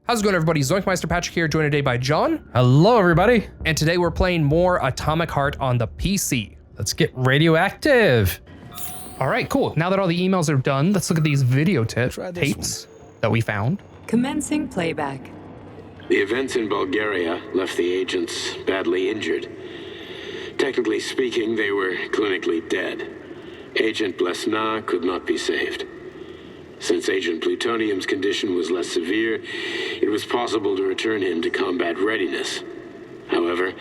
How's it going, everybody? ZoinkMeister Patrick here, joined today by John. Hello, everybody. And today we're playing more Atomic Heart on the PC. Let's get radioactive. All right, cool. Now that all the emails are done, let's look at these video tapes that we found. Commencing playback. The events in Bulgaria left the agents badly injured. Technically speaking, they were clinically dead. Agent Blesna could not be saved. Since Agent Plutonium's condition was less severe, it was possible to return him to combat readiness. However,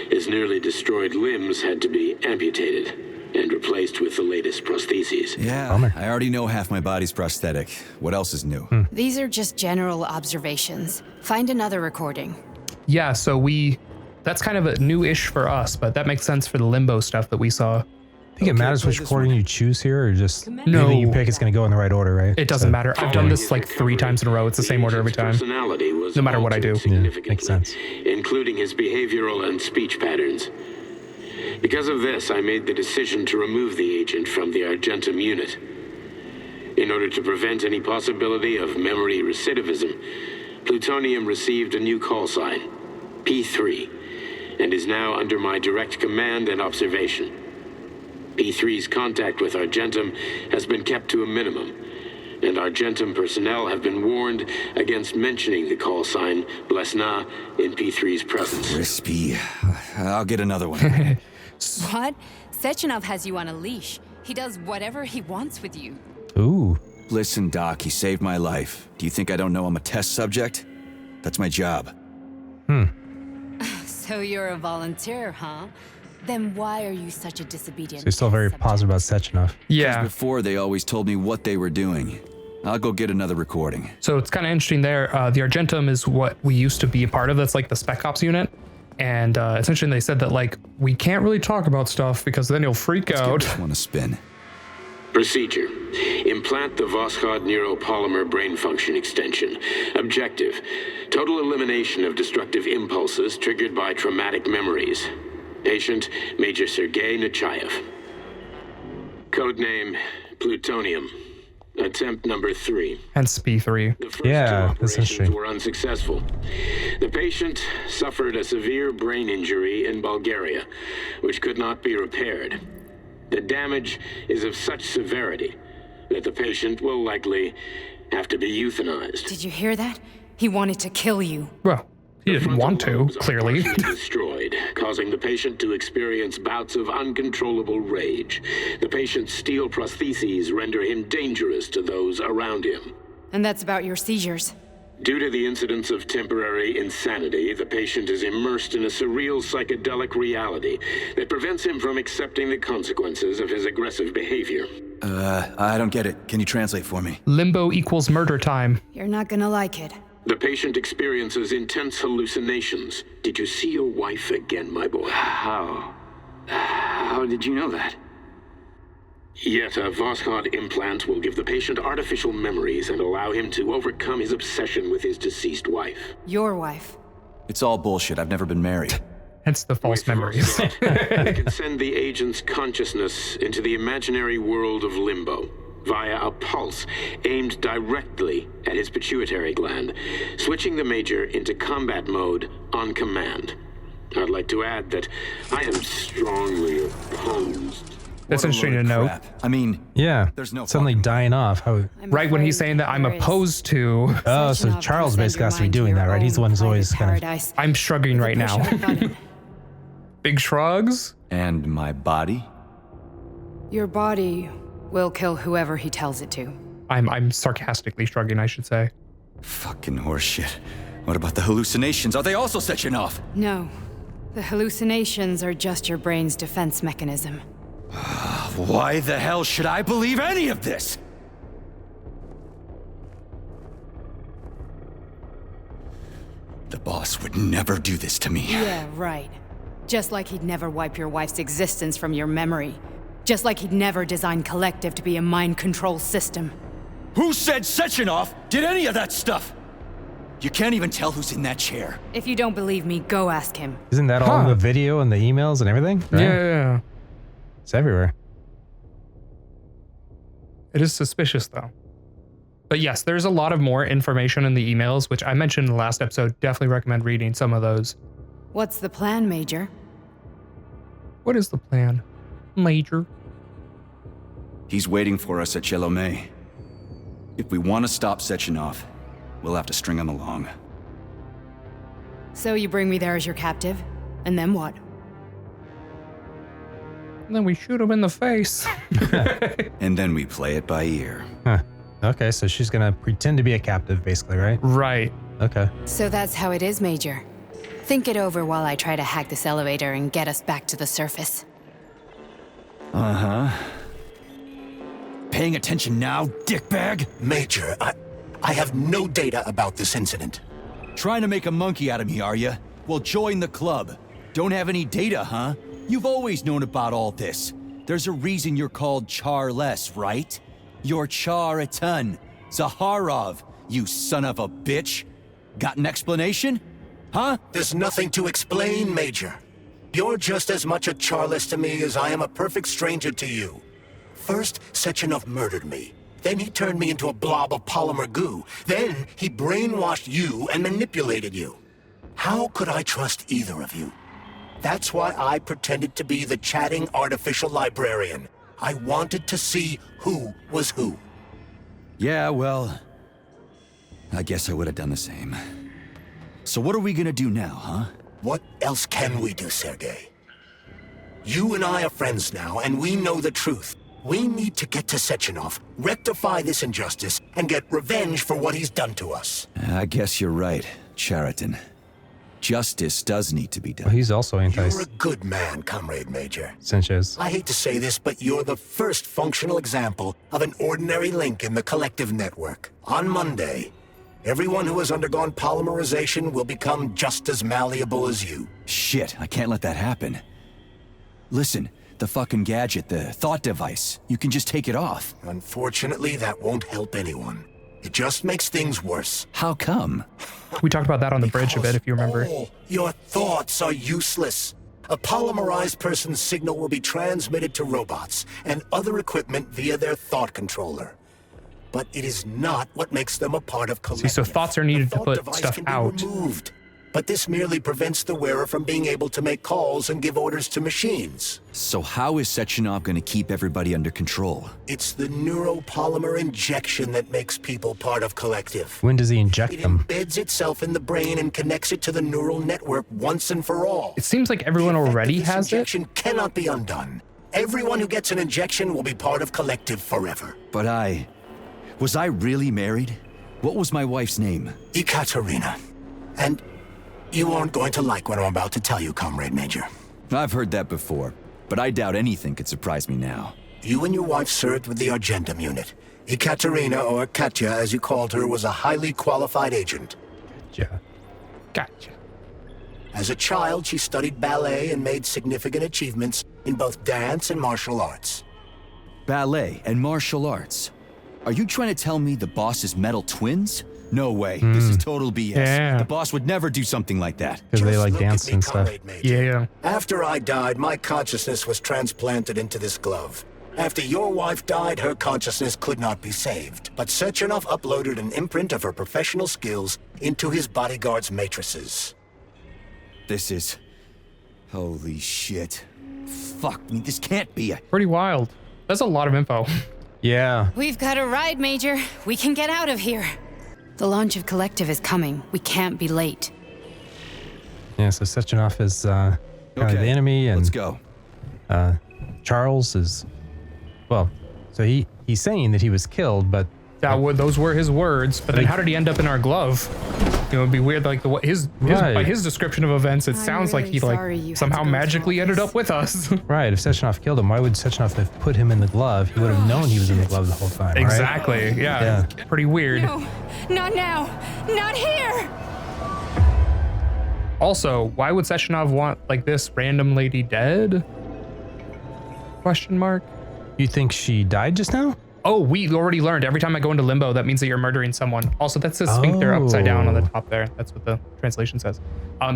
his nearly destroyed limbs had to be amputated and replaced with the latest prostheses. Yeah, Bummer. I already know half my body's prosthetic. What else is new? These are just general observations. Find another recording. Yeah, so that's kind of a new-ish for us, but that makes sense for the limbo stuff that we saw. I think it matters which recording you choose here, or just No. anything you pick is going to go in the right order, right? It doesn't matter. I've done this like 3 times in a row. It's the same order every time, no matter what I do. Yeah, makes sense. Including his behavioral and speech patterns. Because of this, I made the decision to remove the agent from the Argentum unit. In order to prevent any possibility of memory recidivism, Plutonium received a new call sign, P3, and is now under my direct command and observation. P3's contact with Argentum has been kept to a minimum, and Argentum personnel have been warned against mentioning the call sign Blesna in P3's presence. Crispy. I'll get another one. What? Sechenov has you on a leash. He does whatever he wants with you. Ooh. Listen, Doc, he saved my life. Do you think I don't know I'm a test subject? That's my job. So you're a volunteer, huh? Then why are you such a disobedient? So you're still very subject? positive about Sechenov. Yeah. Before, they always told me what they were doing. I'll go get another recording. So it's kind of interesting there. The Argentum is what we used to be a part of. That's like the Spec Ops unit. And essentially they said that like, we can't really talk about stuff because then you'll freak out. Give this one a spin. Procedure. Implant the Voskhod neuropolymer brain function extension. Objective. Total elimination of destructive impulses triggered by traumatic memories. Patient, Major Sergei Nechayev. Codename, Plutonium. Attempt number 3. Hence P3. The first Yeah, 2 that's operations interesting. were unsuccessful. The patient suffered a severe brain injury in Bulgaria, which could not be repaired. The damage is of such severity that the patient will likely have to be euthanized. Did you hear that? He wanted to kill you. Well, he didn't want to, Frontal lobes are clearly. partially destroyed, causing the patient to experience bouts of uncontrollable rage. The patient's steel prostheses render him dangerous to those around him. And that's about your seizures. Due to the incidence of temporary insanity, the patient is immersed in a surreal psychedelic reality that prevents him from accepting the consequences of his aggressive behavior. I don't get it. Can you translate for me? Limbo equals murder time. You're not gonna like it. The patient experiences intense hallucinations. Did you see your wife again, my boy? How did you know that? Yet a Voskhod implant will give the patient artificial memories and allow him to overcome his obsession with his deceased wife. Your wife. It's all bullshit. I've never been married. Hence the false memories. Voskhod, it can send the agent's consciousness into the imaginary world of limbo via a pulse aimed directly at his pituitary gland, switching the Major into combat mode on command. I'd like to add that I am strongly opposed. That's What a interesting load to of know. crap. I mean, Yeah. There's no Suddenly fucking dying off. How? Right when he's saying that I'm opposed to, Oh, so Sechenov Charles will send basically your has to be mind doing your that, right? He's the own one who's always private kind of. paradise. I'm shrugging right Push now. of a button. Big shrugs. and my body? Your body will kill whoever he tells it to. I'm sarcastically shrugging, I should say. Fucking horseshit. What about the hallucinations? Are they also Sechenov? No. The hallucinations are just your brain's defense mechanism. Why the hell should I believe any of this? The boss would never do this to me. Yeah, right. Just like he'd never wipe your wife's existence from your memory. Just like he'd never design Collective to be a mind control system. Who said Sechenov did any of that stuff? You can't even tell who's in that chair. If you don't believe me, go ask him. Isn't that all in the video and the emails and everything? Right? Yeah. It's everywhere. It is suspicious, though. But yes, there's a lot of more information in the emails, which I mentioned in the last episode. Definitely recommend reading some of those. What's the plan, Major? What is the plan, Major? He's waiting for us at CHAR-les. If we want to stop Sechenov, we'll have to string him along. So you bring me there as your captive, and then what? And then we shoot him in the face. And then we play it by ear. Huh. Okay, so she's gonna pretend to be a captive, basically, right? Right. Okay. So that's how it is, Major. Think it over while I try to hack this elevator and get us back to the surface. Uh-huh. Paying attention now, dickbag? Major, I have no data about this incident. Trying to make a monkey out of me, are you? Well, join the club. Don't have any data, huh? You've always known about all this. There's a reason you're called CHAR-les, right? You're Char-a-ton. Zaharov, you son of a bitch. Got an explanation? Huh? There's nothing to explain, Major. You're just as much a CHAR-les to me as I am a perfect stranger to you. First, Sechenov murdered me. Then he turned me into a blob of polymer goo. Then he brainwashed you and manipulated you. How could I trust either of you? That's why I pretended to be the chatting artificial librarian. I wanted to see who was who. Yeah, well, I guess I would have done the same. So what are we gonna do now, huh? What else can we do, Sergei? You and I are friends now, and we know the truth. We need to get to Sechenov, rectify this injustice, and get revenge for what he's done to us. I guess you're right, Chariton. Justice does need to be Well, done. he's also You're a anti good man, Comrade Major. Sanchez. I hate to say this, but you're the first functional example of an ordinary link in the collective network. On Monday, everyone who has undergone polymerization will become just as malleable as you. Shit, I can't let that happen. Listen, the fucking gadget, the thought device, you can just take it off. Unfortunately, that won't help anyone. It just makes things worse. How come? We talked about that on the bridge a bit, if you remember. All your thoughts are useless. A polymerized person's signal will be transmitted to robots and other equipment via their thought controller. But it is not what makes them a part of collective. See, so thoughts are needed The to thought put device stuff can be out. removed. But this merely prevents the wearer from being able to make calls and give orders to machines. So how is Sechenov gonna keep everybody under control? It's the neuropolymer injection that makes people part of collective. When does he inject It them? embeds itself in the brain and connects it to the neural network once and for all. It seems like everyone The effect already of this has it. injection cannot be undone. Everyone who gets an injection will be part of collective forever. But was I really married? What was my wife's name? Ekaterina. And you aren't going to like what I'm about to tell you, Comrade Major. I've heard that before, but I doubt anything could surprise me now. You and your wife served with the Argentum unit. Ekaterina, or Katya as you called her, was a highly qualified agent. Yeah. Gotcha. As a child, she studied ballet and made significant achievements in both dance and martial arts. Ballet and martial arts. Are you trying to tell me the boss's metal twins? No way. This is total BS. Yeah. The boss would never do something like that. Because they Just like look at dance me, and stuff. Comrade Major. Yeah. After I died, my consciousness was transplanted into this glove. After your wife died, her consciousness could not be saved. But Sechenov uploaded an imprint of her professional skills into his bodyguard's matrices. This is... Holy shit. Fuck me, this can't be a... Pretty wild. That's a lot of info. Yeah. We've got a ride, Major. We can get out of here. The launch of Collective is coming. We can't be late. Yeah, so Sechenov is kind of the enemy, and let's go. Charles is, well, so he's saying that he was killed, but Those were his words, but then how did he end up in our glove? You know, it'd be weird, like by his description of events, it sounds like he sorry you had somehow to go through magically all ended this. up with us. right, if Sechenov killed him, why would Sechenov have put him in the glove? He would have known he was in the glove the whole time, right? Exactly. Yeah. Pretty weird. No, not now. Not here. Also, why would Sechenov want like this random lady dead? Question mark. You think she died just now? Oh, we already learned every time I go into limbo, that means that you're murdering someone. Also, that says sphincter upside down on the top there. That's what the translation says.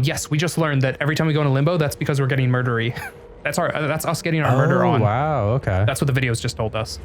Yes, we just learned that every time we go into limbo, that's because we're getting murdery. That's us getting our murder on. Oh, wow, okay. That's what the videos just told us.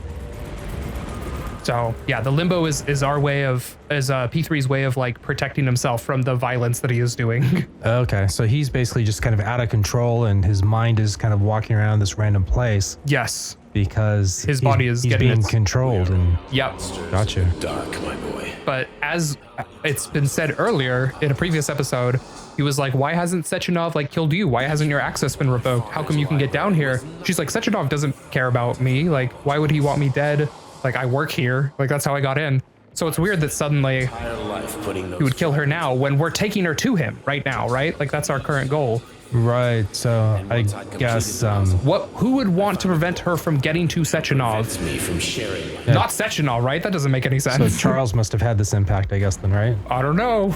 That's what the videos just told us. All right, let's go. All right, let's go. Let's go. So yeah, the limbo is P3's way of like protecting himself from the violence that he is doing. Okay, so he's basically just kind of out of control, and his mind is kind of walking around this random place Yes. because His body is he's getting being its- controlled. And Yep. gotcha. Dark, my boy. But as it's been said earlier in a previous episode, he was like, why hasn't Sechenov like killed you? Why hasn't your access been revoked? How come you can get down here? She's like, Sechenov doesn't care about me. Like, why would he want me dead? Like, I work here. Like, that's how I got in. So it's weird that suddenly he would kill her now when we're taking her to him right now, right? Like, that's our current goal. Right, so I guess Who would want to prevent her from getting to Sechenov? Me from sharing. Not Sechenov, right? That doesn't make any so sense. Charles must have had this impact, I guess, then, right? I don't know.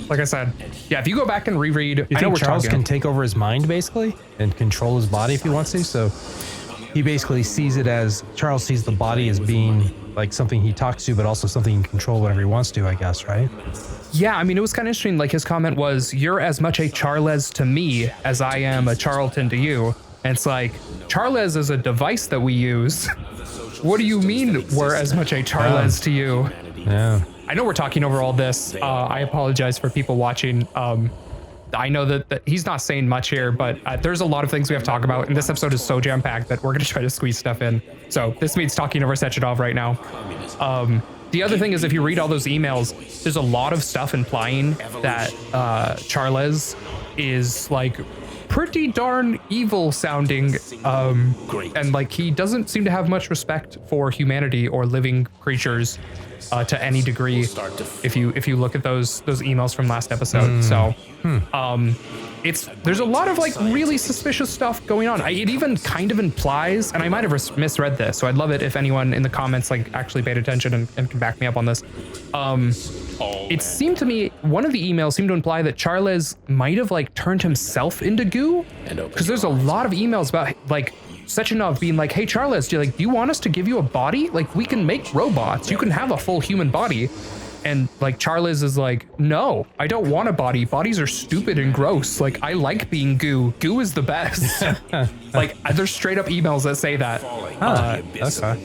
Like I said, yeah, if you go back and reread, You I know think we're Charles talking. can take over his mind, basically, and control his body if he wants to? So he basically sees it as, Charles sees the body as being like something he talks to, but also something he can control whenever he wants to, I guess, right? Yeah, I mean, it was kind of interesting. Like his comment was, you're as much a CHAR-les to me as I am a Charlton to you. And it's like, CHAR-les is a device that we use. What do you mean we're as much a CHAR-les to you? Yeah. I know we're talking over all this. I apologize for people watching. I know that he's not saying much here, but there's a lot of things we have to talk about. And this episode is so jam-packed that we're going to try to squeeze stuff in. So this means talking over Sechenov right now. The other thing is, if you read all those emails, there's a lot of stuff implying that CHAR-les is like pretty darn evil sounding. And like he doesn't seem to have much respect for humanity or living creatures to any degree. If you look at those emails from last episode. So there's a lot of like really suspicious stuff going on. It even kind of implies, and I might have misread this, so I'd love it if anyone in the comments like actually paid attention and can back me up on this. It seemed to me, one of the emails seemed to imply that CHAR-les might have like turned himself into goo, because there's a lot of emails about like Sechenov being like, hey CHAR-les, do you want us to give you a body? Like, we can make robots, you can have a full human body. And like CHAR-les is like, no, I don't want a body. Bodies are stupid and gross. Like, I like being goo. Goo is the best. Like, there's straight up emails that say that.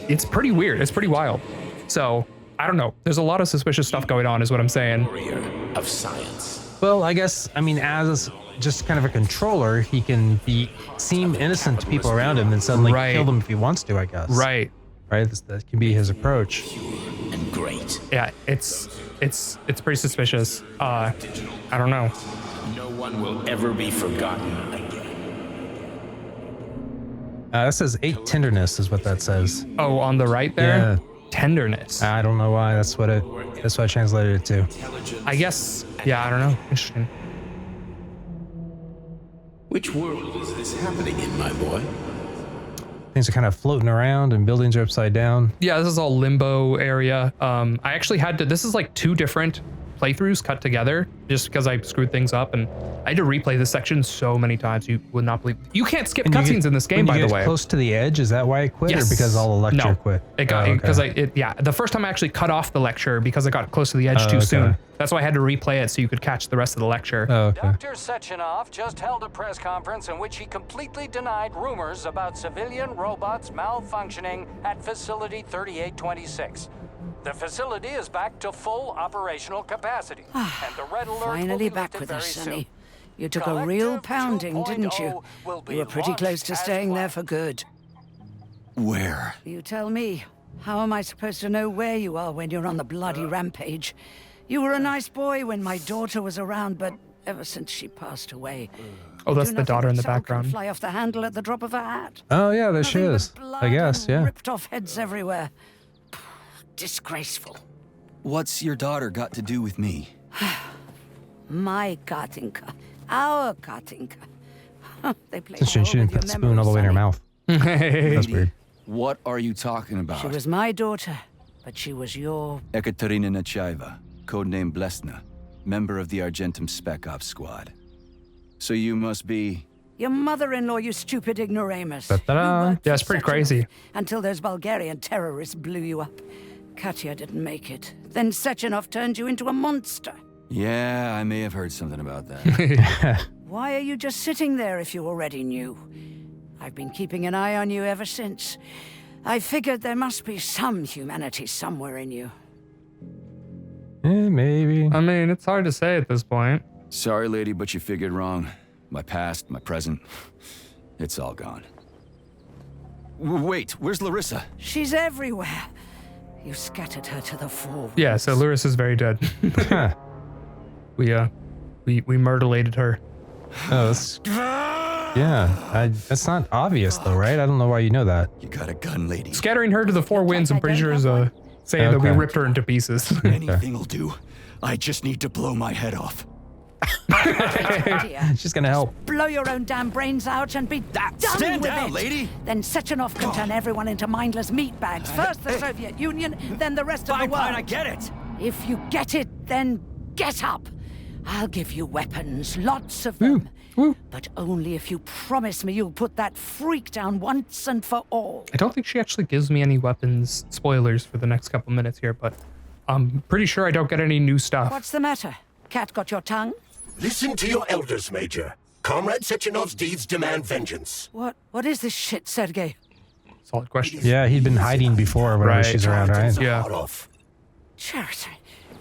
It's pretty weird. It's pretty wild. So I don't know. There's a lot of suspicious stuff going on, is what I'm saying. Of science. Well, I guess, I mean, as just kind of a controller, he can seem innocent to people around him and suddenly kill them if he wants to, I guess. Right. Right? That can be his approach. And great. Yeah, it's pretty suspicious. I don't know. No one will ever be forgotten again. That says 8 tenderness is what that says. Oh, on the right there? Yeah. Tenderness. I don't know why. That's what I translated it to. I guess, yeah, I don't know. Interesting. Which world is this happening in, my boy? Things are kind of floating around and buildings are upside down. Yeah, this is all limbo area. I actually had to, this is like 2 different playthroughs cut together just because I screwed things up, and I had to replay this section so many times you would not believe. You can't skip cutscenes in this game, by the way. Close to the edge, is that why it quit, or because all the lecture quit? It got because the first time I actually cut off the lecture because I got close to the edge too soon. That's why I had to replay it so you could catch the rest of the lecture. Dr. Sechenov just held a press conference in which he completely denied rumors about civilian robots malfunctioning at Facility 3826. The facility is back to full operational capacity, and the red alert Finally will be back lifted with very us, soon. Sonny. You took a real pounding, didn't you? You were pretty close to staying there for good. Where? You tell me. How am I supposed to know where you are when you're on the bloody rampage? You were a nice boy when my daughter was around, but ever since she passed away... Oh, that's the daughter in the background. Fly off the handle at the drop of a hat. Oh, yeah, there she is. I guess, yeah. Ripped off heads everywhere. Disgraceful. What's your daughter got to do with me? My Katinka. Our Katinka. They play She didn't put the spoon all the way in her mouth. That's weird. What are you talking about? She was my daughter, but she was your... Ekaterina Nechaeva, codename Blesna, member of the Argentum Spec Ops squad. So you must be... Your mother-in-law, you stupid ignoramus. Ta-da. Yeah, it's pretty crazy. Until those Bulgarian terrorists blew you up. Katya didn't make it. Then Sechenov turned you into a monster. Yeah, I may have heard something about that. Why are you just sitting there if you already knew? I've been keeping an eye on you ever since. I figured there must be some humanity somewhere in you. Maybe. I mean, it's hard to say at this point. Sorry, lady, but you figured wrong. My past, my present, it's all gone. Wait, where's Larissa? She's everywhere. You scattered her to the four. Yeah, so Larissa's very dead. We murderlated her. Oh, that's... Yeah, that's not obvious though, right? I don't know why you know that. You got a gun, lady. Scattering her to the four winds, I'm pretty sure is saying that we ripped her into pieces. Anything will do. I just need to blow my head off. She's gonna help. Blow your own damn brains out and be done Stand with down, it. lady. Then Sechenov can turn everyone into mindless meatbags. First the Soviet Union, then the rest of the world. Fine, I get it. If you get it, then get up. I'll give you weapons, lots of them. But only if you promise me you'll put that freak down once and for all. I don't think she actually gives me any weapons spoilers for the next couple minutes here, but I'm pretty sure I don't get any new stuff. What's the matter? Cat got your tongue? Listen to your elders, Major. Comrade Sechenov's deeds demand vengeance. What is this shit, Sergei? Solid question. Yeah, he'd been hiding before whenever she's around, right? Yeah. Charity,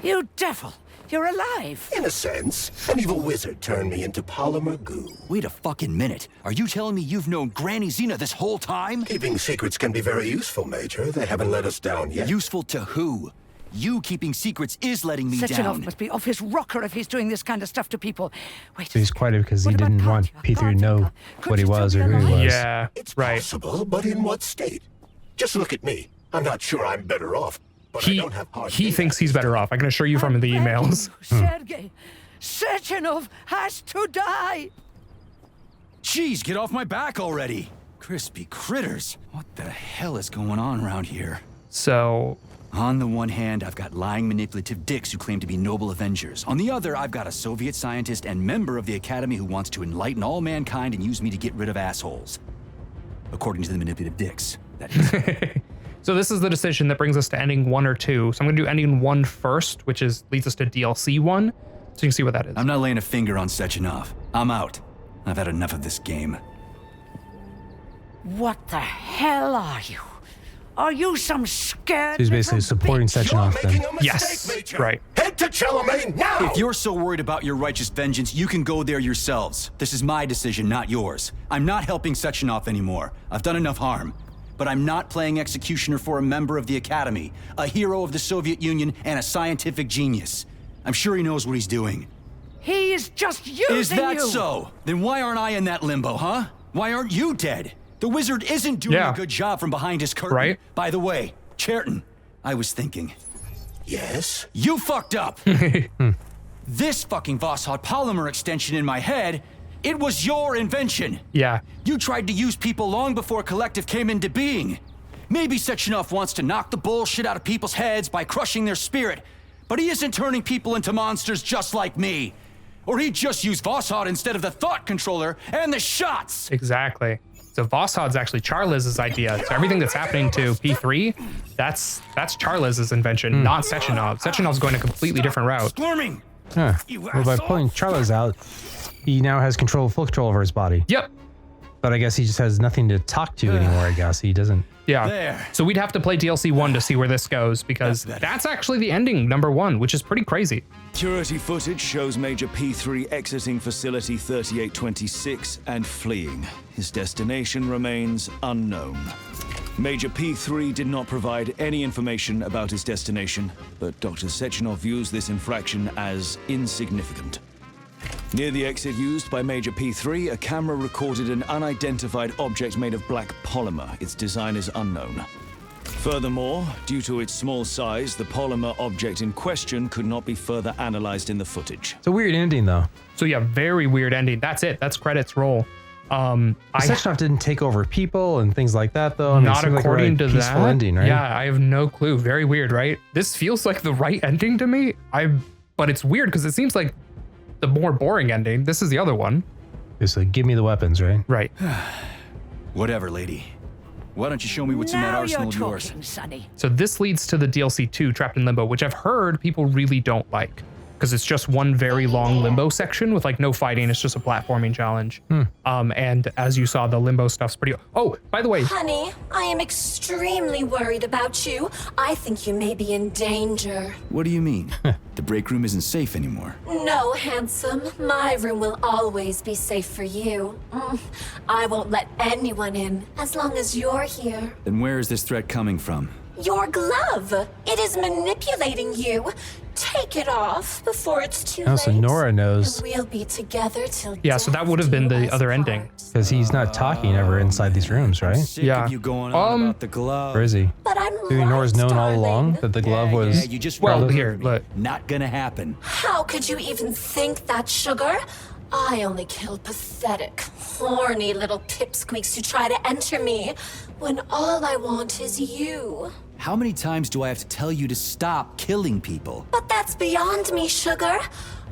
you devil. You're alive. In a sense, an evil wizard turned me into polymer goo. Wait a fucking minute. Are you telling me you've known Granny Xena this whole time? Keeping secrets can be very useful, Major. They haven't let us down yet. Useful to who? You keeping secrets is letting me Sechenov down. must be off his rocker if he's doing this kind of stuff to people. Wait. So he's quiet because he didn't want P3 to know what he was or who he was. Yeah, It's right. possible, but in what state? Just look at me. I'm not sure I'm better off, but I don't have hard He data. thinks he's better off. I can assure you from the emails. Sergei, Sechenov has to die. Jeez, get off my back already. Crispy critters. What the hell is going on around here? So, On the one hand, I've got lying, manipulative dicks who claim to be noble avengers. On the other, I've got a Soviet scientist and member of the Academy who wants to enlighten all mankind and use me to get rid of assholes. According to the manipulative dicks, that is. so this is the decision that brings us to ending 1 or 2. So I'm going to do ending 1 first, which leads us to DLC 1. So you can see what that is. I'm not laying a finger on Sechenov. I'm out. I've had enough of this game. What the hell are you? Are you some scared? He's basically little supporting bitch? Sechenov then. Making a mistake, Yes, Major. right. Head to Charlemagne now! If you're so worried about your righteous vengeance, you can go there yourselves. This is my decision, not yours. I'm not helping Sechenov anymore. I've done enough harm. But I'm not playing executioner for a member of the Academy, a hero of the Soviet Union, and a scientific genius. I'm sure he knows what he's doing. He is just using Is that you. so? Then why aren't I in that limbo, huh? Why aren't you dead? The wizard isn't doing a good job from behind his curtain. Right. By the way, Cherton, I was thinking. Yes? You fucked up! This fucking Voskhod polymer extension in my head, it was your invention! Yeah. You tried to use people long before Collective came into being. Maybe Sechenov wants to knock the bullshit out of people's heads by crushing their spirit, but he isn't turning people into monsters just like me. Or he'd just use Voskhod instead of the thought controller and the shots! Exactly. So Vosshod's actually CHAR-les' idea. So everything that's happening to P3, that's CHAR-les' invention, not Sechenov. Sechenov's going a completely different route. Squirming! Huh. Well, by pulling CHAR-les out, he now has full control over his body. Yep. But I guess he just has nothing to talk to anymore, I guess. He doesn't... Yeah. There. So we'd have to play DLC 1 to see where this goes, because that's actually the ending, number 1, which is pretty crazy. Security footage shows Major P3 exiting Facility 3826 and fleeing. His destination remains unknown. Major P3 did not provide any information about his destination, but Dr. Sechenov views this infraction as insignificant. Near the exit used by Major P3, a camera recorded an unidentified object made of black polymer. Its design is unknown. Furthermore, due to its small size, the polymer object in question could not be further analyzed in the footage. It's a weird ending, though. So yeah, very weird ending. That's it. That's credits roll. Sechenov didn't take over people and things like that, though. I mean, Not it seemed like a according really to peaceful that. ending, right? Yeah, I have no clue. Very weird, right? This feels like the right ending to me. But it's weird because it seems like the more boring ending. This is the other one. Just like, give me the weapons, right? Right. Whatever, lady. Why don't you show me what's in that Now arsenal you're of yours? talking, Sonny. So this leads to the DLC 2, Trapped in Limbo, which I've heard people really don't like. because it's just one very long limbo section with like no fighting. It's just a platforming challenge. And as you saw, the limbo stuff's pretty. Oh, by the way, Honey, I am extremely worried about you. I think you may be in danger. What do you mean? The break room isn't safe anymore. No, handsome. My room will always be safe for you. I won't let anyone in as long as you're here. Then where is this threat coming from? Your glove. It is manipulating you. Take it off before it's too Oh, so late. Nora knows. And we'll be together till yeah, so that would have been the other ending. Because he's not talking ever inside these rooms, right? Sick Yeah. of you going on about the glove. Or is he? But I'm Maybe Nora's known all darling. along that the glove was. Yeah, you just Well, rather here, me. look. Not gonna happen. How could you even think that, Sugar? I only kill pathetic, horny little pipsqueaks who try to enter me, when all I want is you. How many times do I have to tell you to stop killing people? But that's beyond me, Sugar.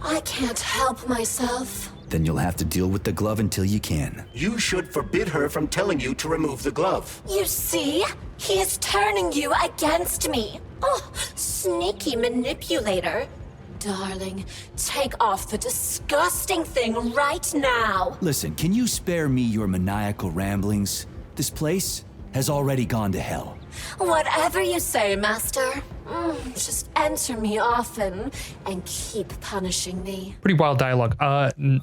I can't help myself. Then you'll have to deal with the glove until you can. You should forbid her from telling you to remove the glove. You see? He is turning you against me. Oh, sneaky manipulator. Darling, take off the disgusting thing right now. Listen, can you spare me your maniacal ramblings? This place has already gone to hell. Whatever you say, Master. Just enter me often and keep punishing me. Pretty wild dialogue.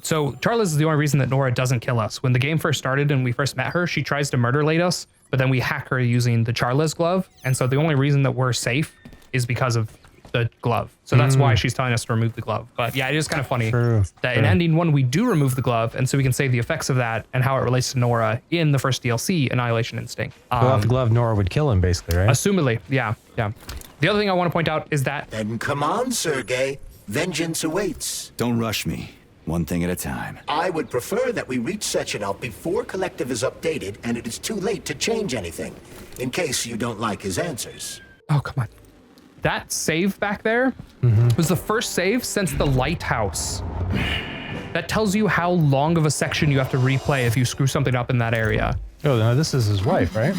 So CHAR-les is the only reason that Nora doesn't kill us. When the game first started and we first met her, she tries to murder late us, but then we hack her using the CHAR-les glove. And so the only reason that we're safe is because of the glove. So that's why she's telling us to remove the glove. But yeah, it is kind of funny that in ending one, we do remove the glove. And so we can save the effects of that and how it relates to Nora in the first DLC, Annihilation Instinct. Without the glove, Nora would kill him, basically, right? Assumedly, yeah. The other thing I want to point out is that... Then come on, Sergei. Vengeance awaits. Don't rush me. One thing at a time. I would prefer that we reach Sechenov before Collective is updated and it is too late to change anything, in case you don't like his answers. Oh, come on. That save back there was the first save since the lighthouse. That tells you how long of a section you have to replay if you screw something up in that area. Oh, no, this is his wife, right?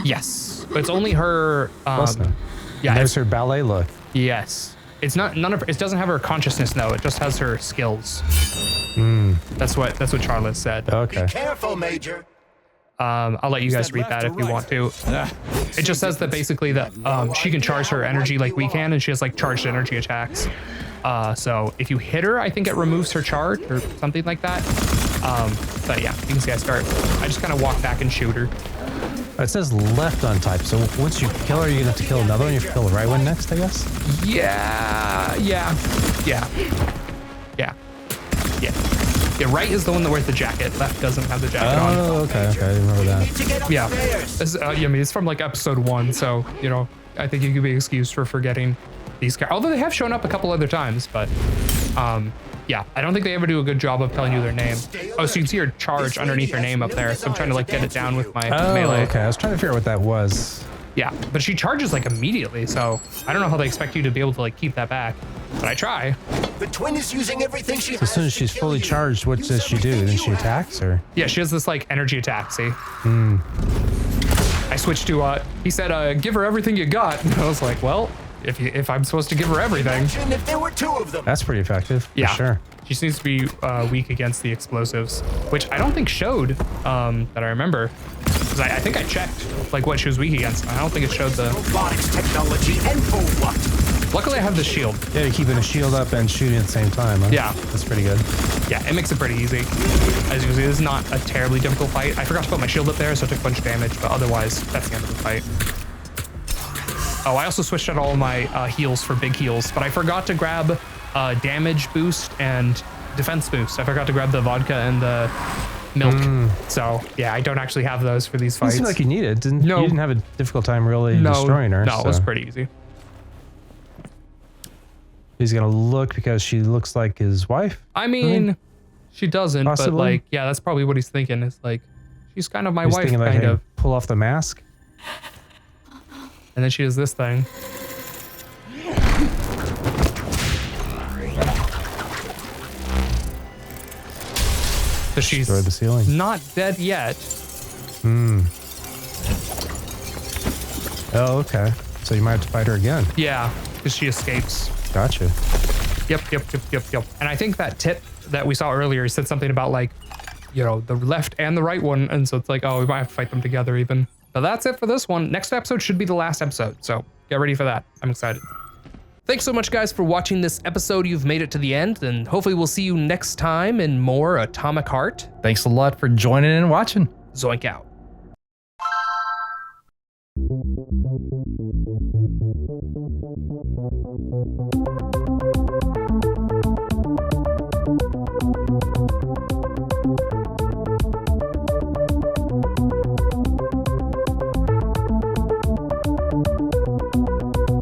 Yes, but it's only her. Listen. Yeah, There's her ballet look. yes. It's not none of. It doesn't have her consciousness though. It just has her skills. That's what CHAR-les said. Okay. Be careful, Major. I'll let you guys read that if you want to. It just says that basically that she can charge her energy like we can, and she has like charged energy attacks. So if you hit her, I think it removes her charge or something like that. But yeah, you can see I just kind of walk back and shoot her. It says left untyped, so once you kill her, you're gonna have to kill another one. You have to kill the right one next, I guess? Yeah. Yeah, right is the one that wears the jacket. Left doesn't have the jacket on. Oh, okay, I remember that. Yeah. I mean, it's from like episode 1, so, you know, I think you could be excused for forgetting these characters. Although they have shown up a couple other times, but yeah, I don't think they ever do a good job of telling you their name. Oh, so you can see her charge underneath her name up there, so I'm trying to like get it down with my melee. Okay, I was trying to figure out what that was. Yeah, but she charges like immediately, so I don't know how they expect you to be able to like keep that back, but I try. The twin is using everything she has. As soon as she's fully charged, what does she do? Then she attacks, or? Yeah, she has this like energy attack, see? I switched to, he said, give her everything you got. And I was like, well, if I'm supposed to give her everything. Imagine if there were two of them. That's pretty effective, for sure. She seems to be weak against the explosives, which I don't think showed that I remember. Because I think I checked like what she was weak against. I don't think it showed the robotics technology and for what? Luckily I have the shield. Yeah, you're keeping a shield up and shooting at the same time, huh? Yeah. That's pretty good. Yeah, it makes it pretty easy. As you can see, this is not a terribly difficult fight. I forgot to put my shield up there, so I took a bunch of damage, but otherwise, that's the end of the fight. Oh, I also switched out all my heals for big heals, but I forgot to grab damage boost and defense boost. I forgot to grab the vodka and the milk. So yeah, I don't actually have those for these It fights. seemed like you needed. You didn't have a difficult time really No, destroying her. No, it was pretty easy. He's gonna look because she looks like his wife. I mean, she doesn't, Possibly. but like, yeah, that's probably what he's thinking. Is like, she's kind of my He's wife, thinking, like, kind hey, of. pull off the mask. And then she does this thing. So she's Destroy the ceiling. not dead yet. Oh, okay. So you might have to fight her again. Yeah, because she escapes. Gotcha. Yep. And I think that tip that we saw earlier said something about like, you know, the left and the right one. And so it's like, oh, we might have to fight them together even. But that's it for this one. Next episode should be the last episode. So get ready for that. I'm excited. Thanks so much, guys, for watching this episode. You've made it to the end, and hopefully we'll see you next time in more Atomic Heart. Thanks a lot for joining and watching. Zoink out.